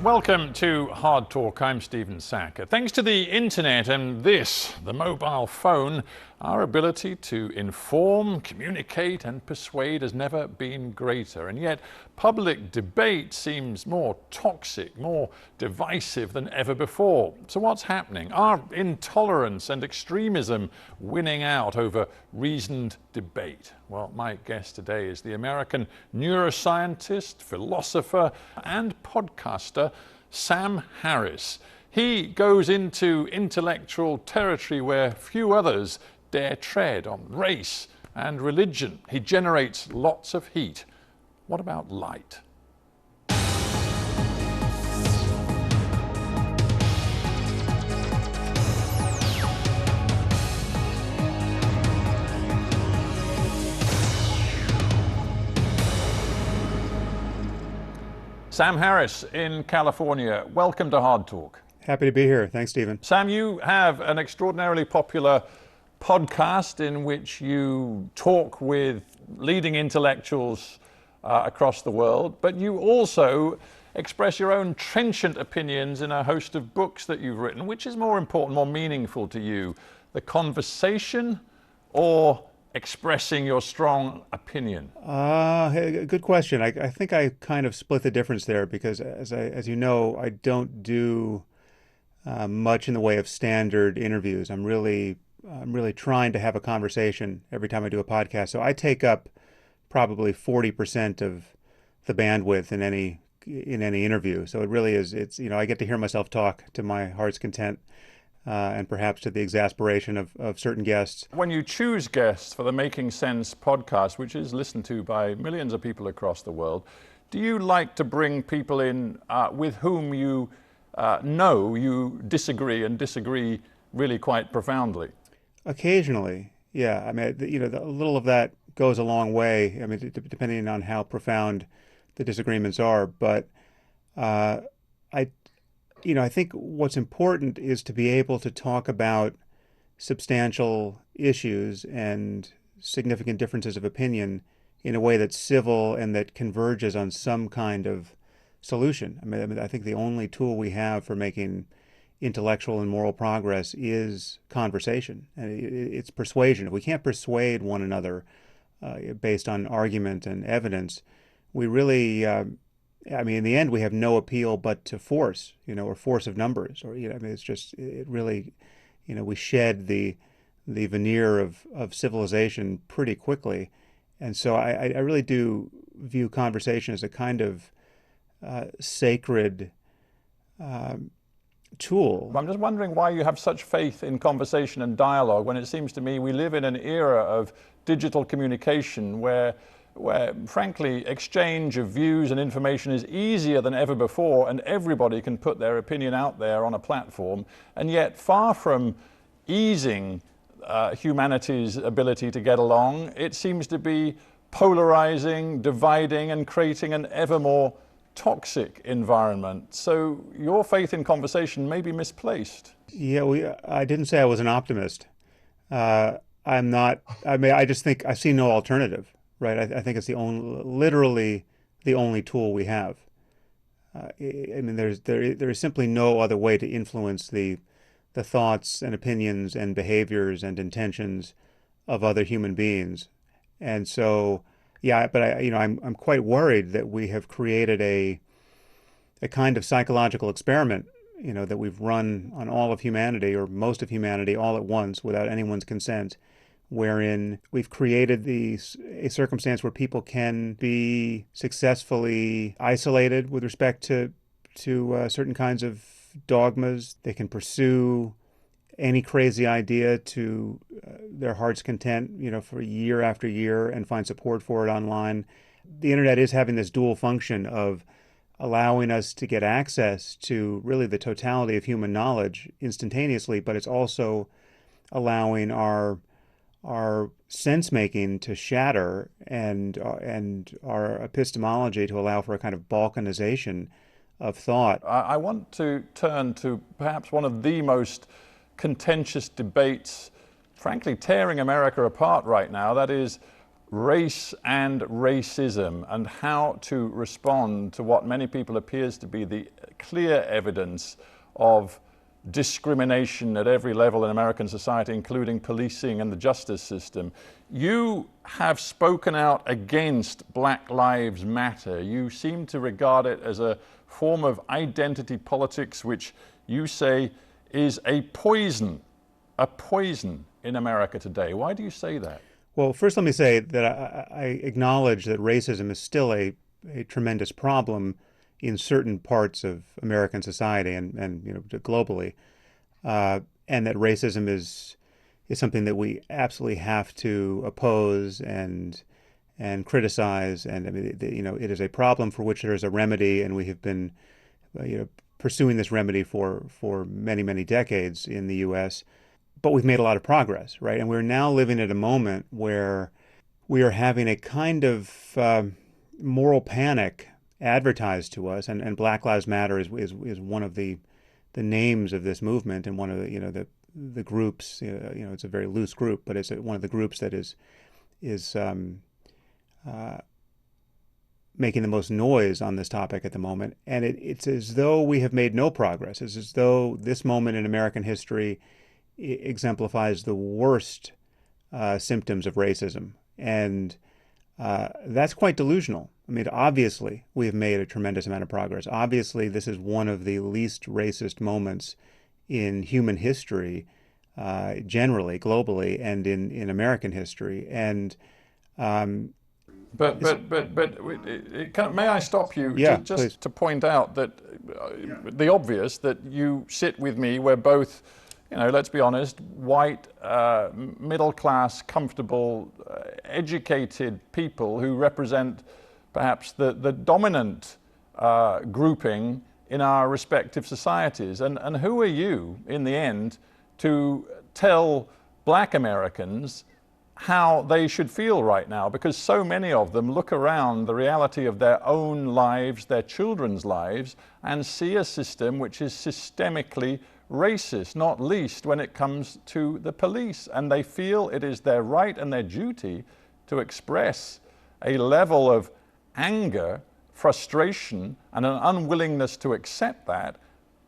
Welcome to Hard Talk. I'm Stephen Sackur. Thanks to the internet and the mobile phone, our ability to inform, communicate and persuade has never been greater. And yet public debate seems more toxic, more divisive than ever before. So what's happening? Are intolerance and extremism winning out over reasoned debate? Well, my guest today is the American neuroscientist, philosopher and podcaster Sam Harris. He goes into intellectual territory where few others dare tread, on race and religion. He generates lots of heat. What about light? Sam Harris in California, welcome to Hard Talk. Happy to be here. Thanks, Stephen. Sam, you have an extraordinarily popular podcast in which you talk with leading intellectuals across the world, but you also express your own trenchant opinions in a host of books that you've written. Which is more important, more meaningful to you, the conversation or expressing your strong opinion? Good question. I think I kind of split the difference there because, as you know, I don't do much in the way of standard interviews. I'm really trying to have a conversation every time I do a podcast. So I take up probably 40% of the bandwidth in any interview. So it really is. I get to hear myself talk to my heart's content. And perhaps to the exasperation of certain guests. When you choose guests for the Making Sense podcast, which is listened to by millions of people across the world, do you like to bring people in with whom you know you disagree and disagree really quite profoundly? Occasionally, yeah. I mean, a little of that goes a long way. I mean, depending on how profound the disagreements are. But I think what's important is to be able to talk about substantial issues and significant differences of opinion in a way that's civil and that converges on some kind of solution. I mean, I think the only tool we have for making intellectual and moral progress is conversation. And it's persuasion. If we can't persuade one another based on argument and evidence, we really in the end, we have no appeal but to force, or force of numbers, it's just, it really, we shed the veneer of civilization pretty quickly. And so I really do view conversation as a kind of sacred tool. I'm just wondering why you have such faith in conversation and dialogue when it seems to me we live in an era of digital communication where frankly, exchange of views and information is easier than ever before, and everybody can put their opinion out there on a platform. And yet, far from easing humanity's ability to get along, it seems to be polarizing, dividing, and creating an ever more toxic environment. So your faith in conversation may be misplaced. Yeah, I didn't say I was an optimist. I'm not. I mean, I just think I see no alternative. Right, I think it's literally the only tool we have. I mean, there is simply no other way to influence the thoughts and opinions and behaviors and intentions of other human beings. And so, yeah, but I'm quite worried that we have created a kind of psychological experiment, that we've run on all of humanity or most of humanity all at once without anyone's consent, wherein we've created a circumstance where people can be successfully isolated with respect to certain kinds of dogmas. They can pursue any crazy idea to their heart's content, for year after year and find support for it online. The internet is having this dual function of allowing us to get access to really the totality of human knowledge instantaneously, but it's also allowing our sense-making to shatter and our epistemology to allow for a kind of balkanization of thought. I want to turn to perhaps one of the most contentious debates, frankly, tearing America apart right now. That is race and racism and how to respond to what many people appears to be the clear evidence of discrimination at every level in American society, including policing and the justice system. You have spoken out against Black Lives Matter. You seem to regard it as a form of identity politics, which you say is a poison in America today. Why do you say that? Well, first let me say that I acknowledge that racism is still a tremendous problem in certain parts of American society and globally, and that racism is something that we absolutely have to oppose and criticize. And I mean, it is a problem for which there is a remedy, and we have been pursuing this remedy for many decades in the U.S. But we've made a lot of progress, right? And we're now living at a moment where we are having a kind of moral panic advertised to us, and Black Lives Matter is one of the names of this movement, and one of the groups. It's a very loose group, but it's one of the groups that is making the most noise on this topic at the moment. And it's as though we have made no progress. It's as though this moment in American history exemplifies the worst symptoms of racism. And that's quite delusional. I mean, obviously, we have made a tremendous amount of progress. Obviously, this is one of the least racist moments in human history, generally, globally, and in American history. And But may I stop you just please. to point out that the obvious, that you sit with me, we're both, let's be honest, white, middle-class, comfortable, educated people who represent perhaps the dominant grouping in our respective societies. And who are you, in the end, to tell Black Americans how they should feel right now? Because so many of them look around the reality of their own lives, their children's lives, and see a system which is systemically racist, not least when it comes to the police. And they feel it is their right and their duty to express a level of anger, frustration, and an unwillingness to accept that,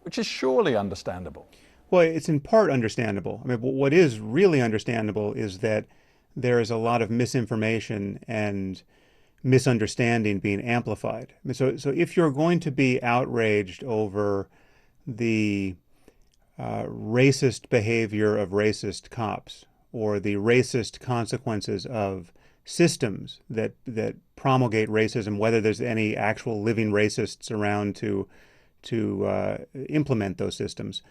which is surely understandable. Well, it's in part understandable. I mean, what is really understandable is that there is a lot of misinformation and misunderstanding being amplified. I mean, so if you're going to be outraged over the racist behavior of racist cops, or the racist consequences of systems that promulgate racism, whether there's any actual living racists around to implement those systems.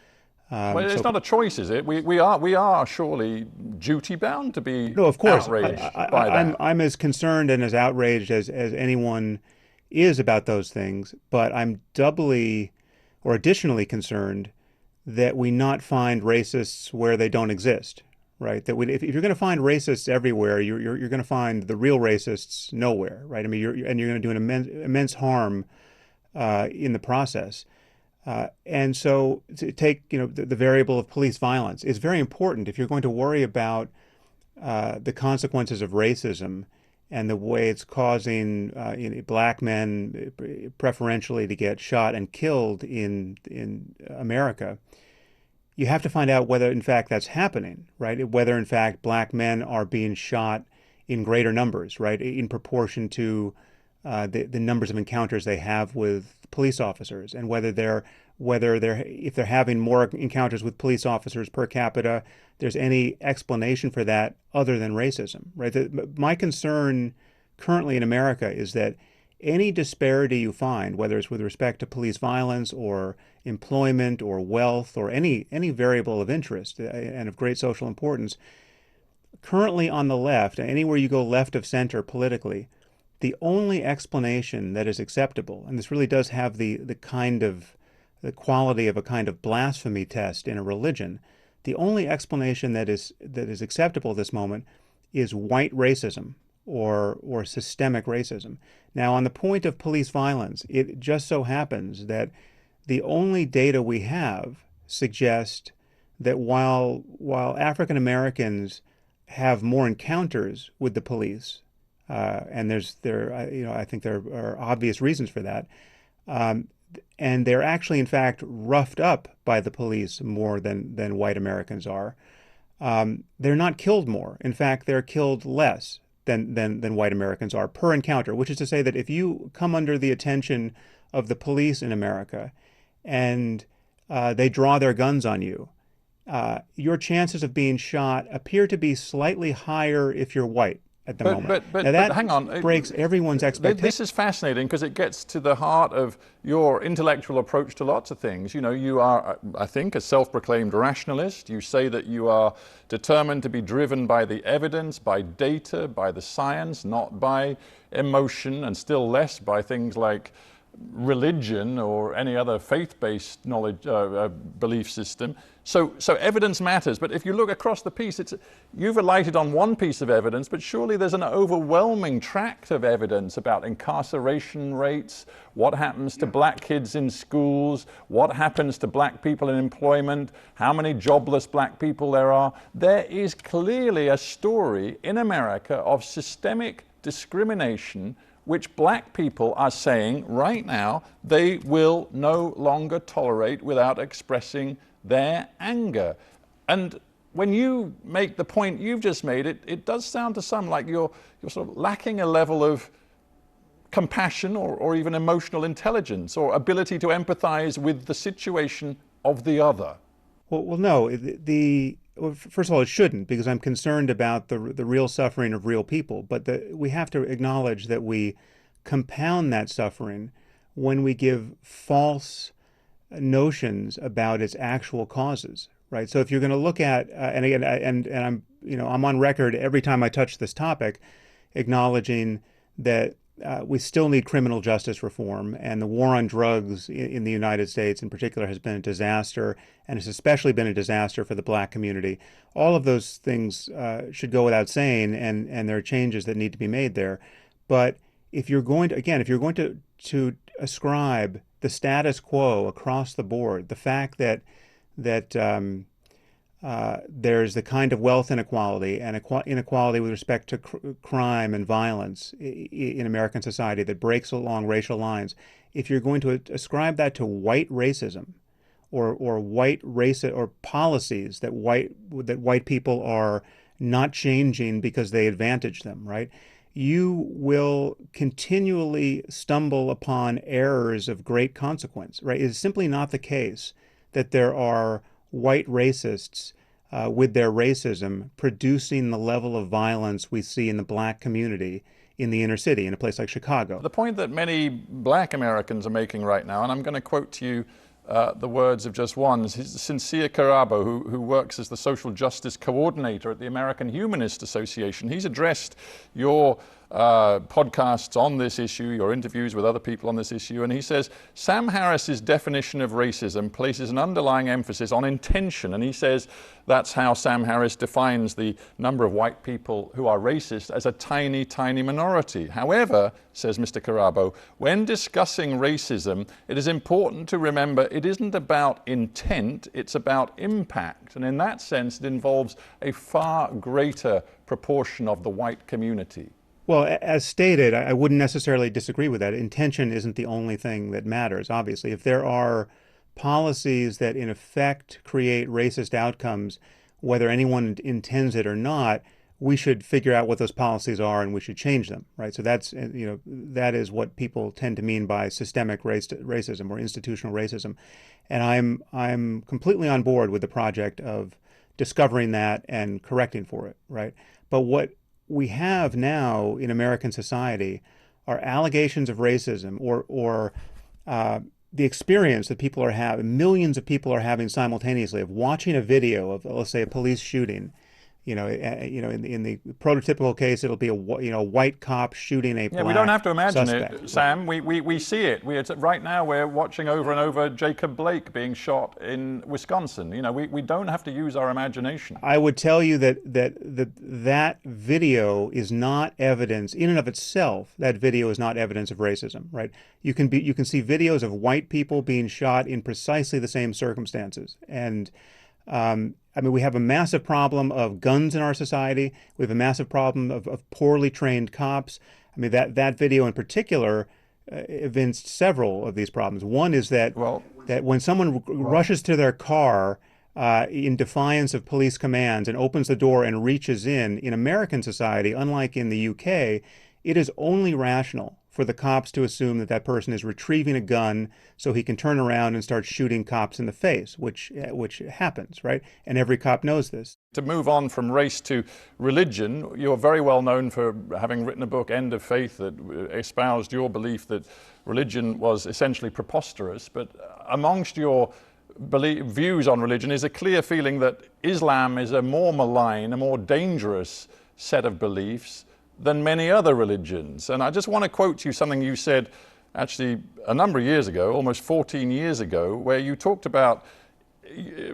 Well, it's not a choice, is it? We are surely duty bound to be no, of course. Outraged by that. I'm as concerned and as outraged as anyone is about those things, but I'm doubly or additionally concerned that we not find racists where they don't exist, right? That if you're going to find racists everywhere, you're going to find the real racists nowhere, right? I mean, you're going to do an immense harm in the process. And so to take the variable of police violence is very important if you're going to worry about the consequences of racism and the way it's causing Black men preferentially to get shot and killed in America. You have to find out whether, in fact, that's happening, right? Whether, in fact, Black men are being shot in greater numbers, right, in proportion to the numbers of encounters they have with police officers, and if they're having more encounters with police officers per capita, there's any explanation for that other than racism, right? My concern currently in America is that any disparity you find, whether it's with respect to police violence or employment or wealth or any variable of interest and of great social importance, currently on the left, anywhere you go left of center politically, the only explanation that is acceptable, and this really does have the quality of a kind of blasphemy test in a religion, the only explanation that is acceptable at this moment is white racism or systemic racism. Now, on the point of police violence, it just so happens that the only data we have suggest that while African Americans have more encounters with the police And I think there are obvious reasons for that. Um, and they're actually, in fact, roughed up by the police more than white Americans are. They're not killed more. In fact, they're killed less than white Americans are per encounter, which is to say that if you come under the attention of the police in America and they draw their guns on you, your chances of being shot appear to be slightly higher if you're white at the moment. Now that hang on. breaks everyone's expectations. This is fascinating because it gets to the heart of your intellectual approach to lots of things. You know, you are, I think, a self-proclaimed rationalist. You say that you are determined to be driven by the evidence, by data, by the science, not by emotion, and still less by things like religion or any other faith-based knowledge belief system. So evidence matters, but if you look across the piece, you've alighted on one piece of evidence, but surely there's an overwhelming tract of evidence about incarceration rates, what happens to black kids in schools, what happens to black people in employment, how many jobless black people there are. There is clearly a story in America of systemic discrimination which black people are saying right now they will no longer tolerate without expressing their anger. And when you make the point you've just made, it does sound to some like you're sort of lacking a level of compassion or even emotional intelligence or ability to empathize with the situation of the other. Well, no. First of all, it shouldn't, because I'm concerned about the real suffering of real people. But we have to acknowledge that we compound that suffering when we give false notions about its actual causes, right? So if you're going to look at, and again, I'm on record every time I touch this topic, acknowledging that we still need criminal justice reform, and the war on drugs in the United States in particular has been a disaster, and it's especially been a disaster for the black community. All of those things should go without saying, and there are changes that need to be made there. But if you're going to ascribe the status quo across the board, the fact that there's the kind of wealth inequality and inequality with respect to crime and violence in American society that breaks along racial lines, if you're going to ascribe that to white racism or white race or policies that white people are not changing because they advantage them, right? You will continually stumble upon errors of great consequence, right? It is simply not the case that there are white racists with their racism producing the level of violence we see in the black community in the inner city, in a place like Chicago. The point that many black Americans are making right now, and I'm going to quote to you the words of just one, Sincere Carabo, who works as the social justice coordinator at the American Humanist Association. He's addressed your podcasts on this issue, your interviews with other people on this issue, and he says, Sam Harris's definition of racism places an underlying emphasis on intention, and he says that's how Sam Harris defines the number of white people who are racist as a tiny, tiny minority. However, says Mr. Carabo, when discussing racism, it is important to remember it isn't about intent, it's about impact, and in that sense it involves a far greater proportion of the white community. Well, as stated, I wouldn't necessarily disagree with that. Intention isn't the only thing that matters, obviously. If there are policies that in effect create racist outcomes, whether anyone intends it or not, we should figure out what those policies are and we should change them, right? So that is what people tend to mean by systemic racism or institutional racism. And I'm completely on board with the project of discovering that and correcting for it, right? But what we have now in American society are allegations of racism or the experience that people are having, millions of people are having simultaneously, of watching a video of, let's say, a police shooting. In the prototypical case, it'll be a white cop shooting a black we don't have to imagine suspect. it, Sam. We see it. Right now we're watching over and over Jacob Blake being shot in Wisconsin. We don't have to use our imagination. I would tell you that video is not evidence in and of itself. That video is not evidence of racism, right? You can see videos of white people being shot in precisely the same circumstances, and I mean, we have a massive problem of guns in our society. We have a massive problem of poorly trained cops. I mean, that video in particular evinced several of these problems. One is that Well, when someone rushes to their car in defiance of police commands and opens the door and reaches in American society, unlike in the UK, it is only rational for the cops to assume that that person is retrieving a gun so he can turn around and start shooting cops in the face, which happens, right? And every cop knows this. to move on from race to religion, you're very well known for having written a book, End of Faith, that espoused your belief that religion was essentially preposterous. But amongst your views on religion is a clear feeling that Islam is a more malign, a more dangerous set of beliefs than many other religions. And I just want to quote you something you said actually a number of years ago, almost 14 years ago, where you talked about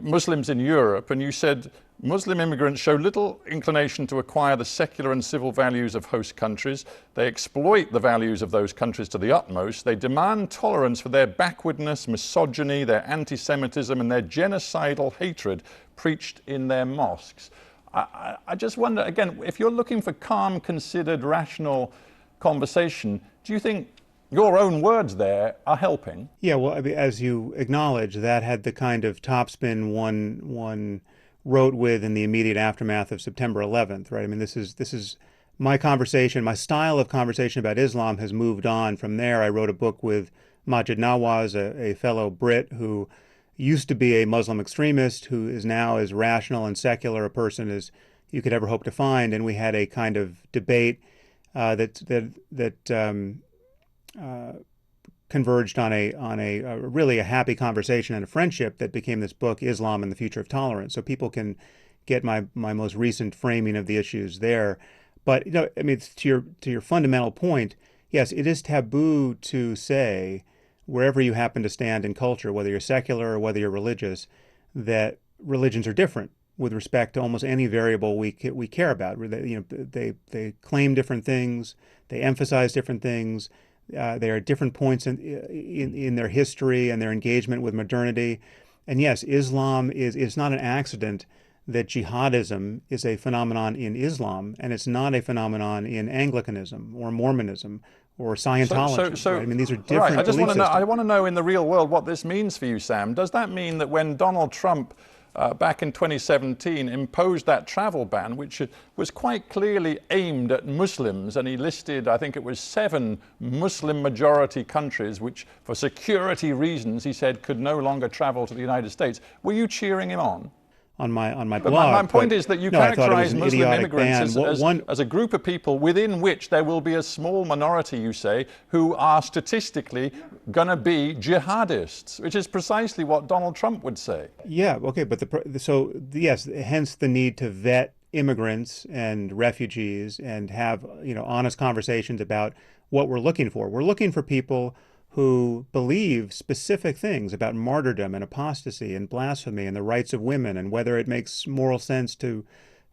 Muslims in Europe, and you said Muslim immigrants show little inclination to acquire the secular and civil values of host countries. They exploit the values of those countries to the utmost. They demand tolerance for their backwardness, misogyny, their anti-Semitism, and their genocidal hatred preached in their mosques. I just wonder, again, if you're looking for calm, considered, rational conversation, do you think your own words there are helping? Yeah, well, I mean, as you acknowledge, that had the kind of topspin one wrote with in the immediate aftermath of September 11th, right? I mean, this is my conversation, my style of conversation about Islam has moved on from there. I wrote a book with Maajid Nawaz, a fellow Brit who used to be a Muslim extremist, who is now as rational and secular a person as you could ever hope to find, and we had a kind of debate that converged on a really a happy conversation and a friendship that became this book, Islam and the Future of Tolerance. So people can get my most recent framing of the issues there. But I mean, to your fundamental point, yes, it is taboo to say, wherever you happen to stand in culture, whether you're secular or whether you're religious, that religions are different with respect to almost any variable we care about. They claim different things, they emphasize different things. They are at different points in their history and their engagement with modernity. And yes, Islam it's not an accident that jihadism is a phenomenon in Islam, and it's not a phenomenon in Anglicanism or Mormonism or Scientology. Right? I mean, these are different right. belief systems. I want to know in the real world what this means for you, Sam. Does that mean that when Donald Trump back in 2017 imposed that travel ban, which was quite clearly aimed at Muslims, and he listed, I think it was 7 Muslim majority countries which for security reasons he said could no longer travel to the United States, were you cheering him on? On my But blog. my point is that you characterize Muslim immigrants as a group of people within which there will be a small minority, you say, who are statistically going to be jihadists, which is precisely what Donald Trump would say. Yeah, okay, but yes, hence the need to vet immigrants and refugees and have honest conversations about what we're looking for. We're looking for people who believe specific things about martyrdom and apostasy and blasphemy and the rights of women and whether it makes moral sense to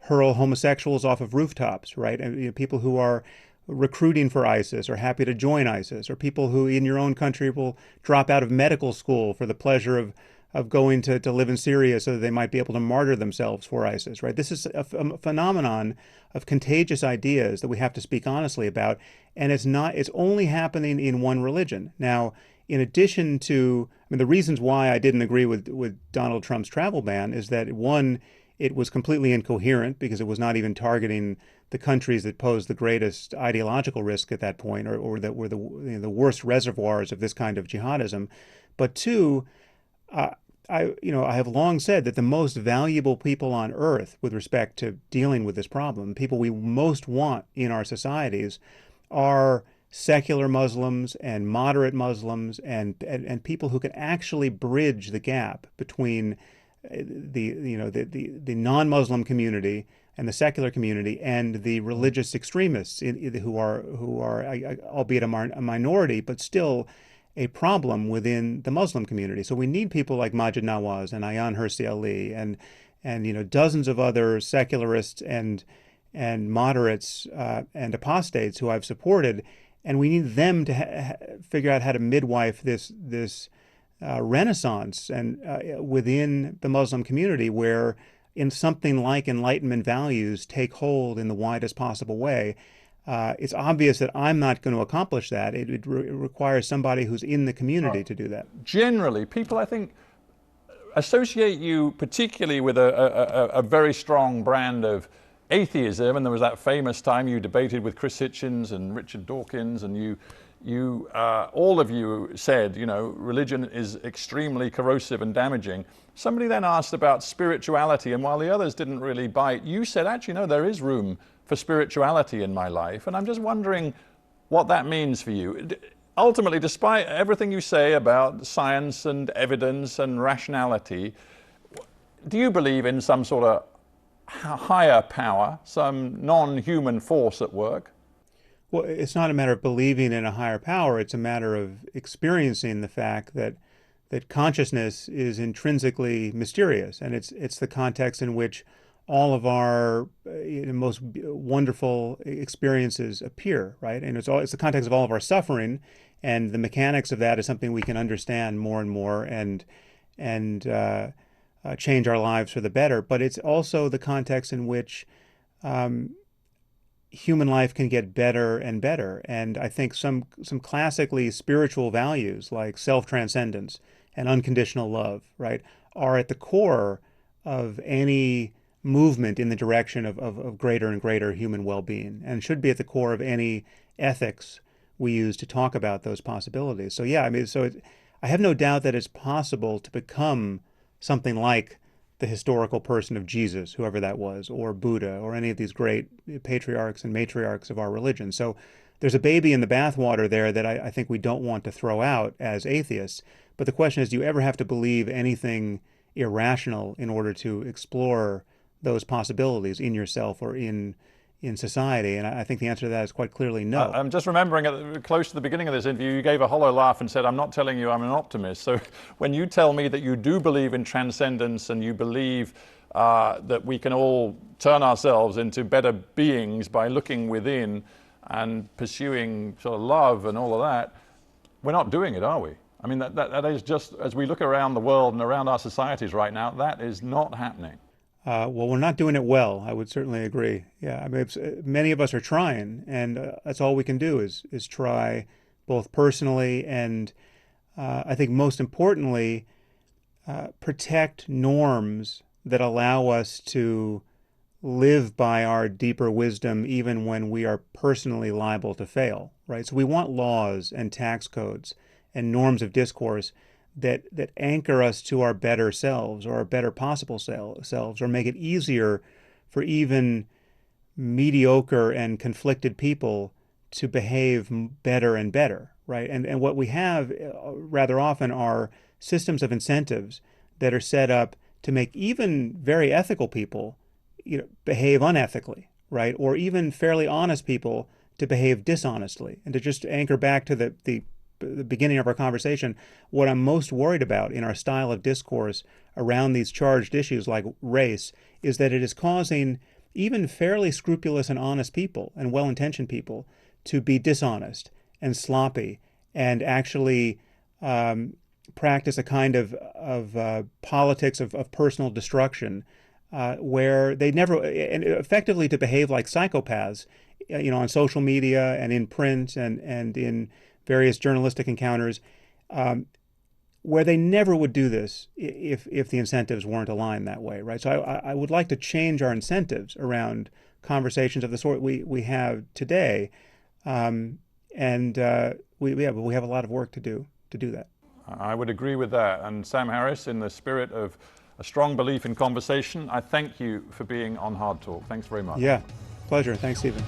hurl homosexuals off of rooftops, right? And people who are recruiting for ISIS or happy to join ISIS, or people who in your own country will drop out of medical school for the pleasure of going to live in Syria so that they might be able to martyr themselves for ISIS, right? This is a phenomenon of contagious ideas that we have to speak honestly about, and it's only happening in one religion. Now, in addition to, I mean, the reasons why I didn't agree with Donald Trump's travel ban is that, one, it was completely incoherent because it was not even targeting the countries that posed the greatest ideological risk at that point, or that were the worst reservoirs of this kind of jihadism. But two, I have long said that the most valuable people on earth with respect to dealing with this problem, people we most want in our societies, are secular Muslims and moderate Muslims and people who can actually bridge the gap between the non-Muslim community and the secular community and the religious extremists who are albeit a minority, but still a problem within the Muslim community. So we need people like Maajid Nawaz and Ayaan Hirsi Ali and dozens of other secularists and moderates and apostates who I've supported, and we need them to figure out how to midwife this renaissance and within the Muslim community where in something like Enlightenment values take hold in the widest possible way. It's obvious that I'm not going to accomplish that. It requires somebody who's in the community to do that. Generally, people, I think, associate you particularly with a very strong brand of atheism, and there was that famous time you debated with Chris Hitchens and Richard Dawkins, and you all of you said, you know, religion is extremely corrosive and damaging. Somebody then asked about spirituality, and while the others didn't really bite, you said, actually, no, there is room for spirituality in my life, and I'm just wondering what that means for you. Ultimately, despite everything you say about science and evidence and rationality, do you believe in some sort of higher power, some non-human force at work? Well, it's not a matter of believing in a higher power. It's a matter of experiencing the fact that consciousness is intrinsically mysterious, and it's the context in which all of our most wonderful experiences appear, right? And it's the context of all of our suffering, and the mechanics of that is something we can understand more and more and change our lives for the better. But it's also the context in which human life can get better and better. And I think some classically spiritual values like self-transcendence and unconditional love, right, are at the core of any movement in the direction of greater and greater human well-being, and should be at the core of any ethics we use to talk about those possibilities. So yeah, I mean, I have no doubt that it's possible to become something like the historical person of Jesus, whoever that was, or Buddha, or any of these great patriarchs and matriarchs of our religion. So there's a baby in the bathwater there that I think we don't want to throw out as atheists. But the question is, do you ever have to believe anything irrational in order to explore those possibilities in yourself or in society? And I think the answer to that is quite clearly no. I'm just remembering close to the beginning of this interview, you gave a hollow laugh and said, I'm not telling you I'm an optimist. So when you tell me that you do believe in transcendence and you believe that we can all turn ourselves into better beings by looking within and pursuing sort of love and all of that, we're not doing it, are we? I mean, that is just, as we look around the world and around our societies right now, that is not happening. Well, we're not doing it well. I would certainly agree. Yeah, I mean, many of us are trying, and that's all we can do is try, both personally and I think most importantly, protect norms that allow us to live by our deeper wisdom even when we are personally liable to fail, right? So we want laws and tax codes and norms of discourse that anchor us to our better selves or our better possible selves, or make it easier for even mediocre and conflicted people to behave better and better, right? And what we have rather often are systems of incentives that are set up to make even very ethical people, behave unethically, right? Or even fairly honest people to behave dishonestly. And to just anchor back to the beginning of our conversation, what I'm most worried about in our style of discourse around these charged issues like race is that it is causing even fairly scrupulous and honest people and well-intentioned people to be dishonest and sloppy and actually practice a kind of politics of personal destruction where they never, and effectively to behave like psychopaths, on social media and in print and in various journalistic encounters, where they never would do this if the incentives weren't aligned that way, right? So I would like to change our incentives around conversations of the sort we have today, and we have a lot of work to do that. I would agree with that. And Sam Harris, in the spirit of a strong belief in conversation, I thank you for being on Hard Talk. Thanks very much. Yeah, pleasure. Thanks, Stephen.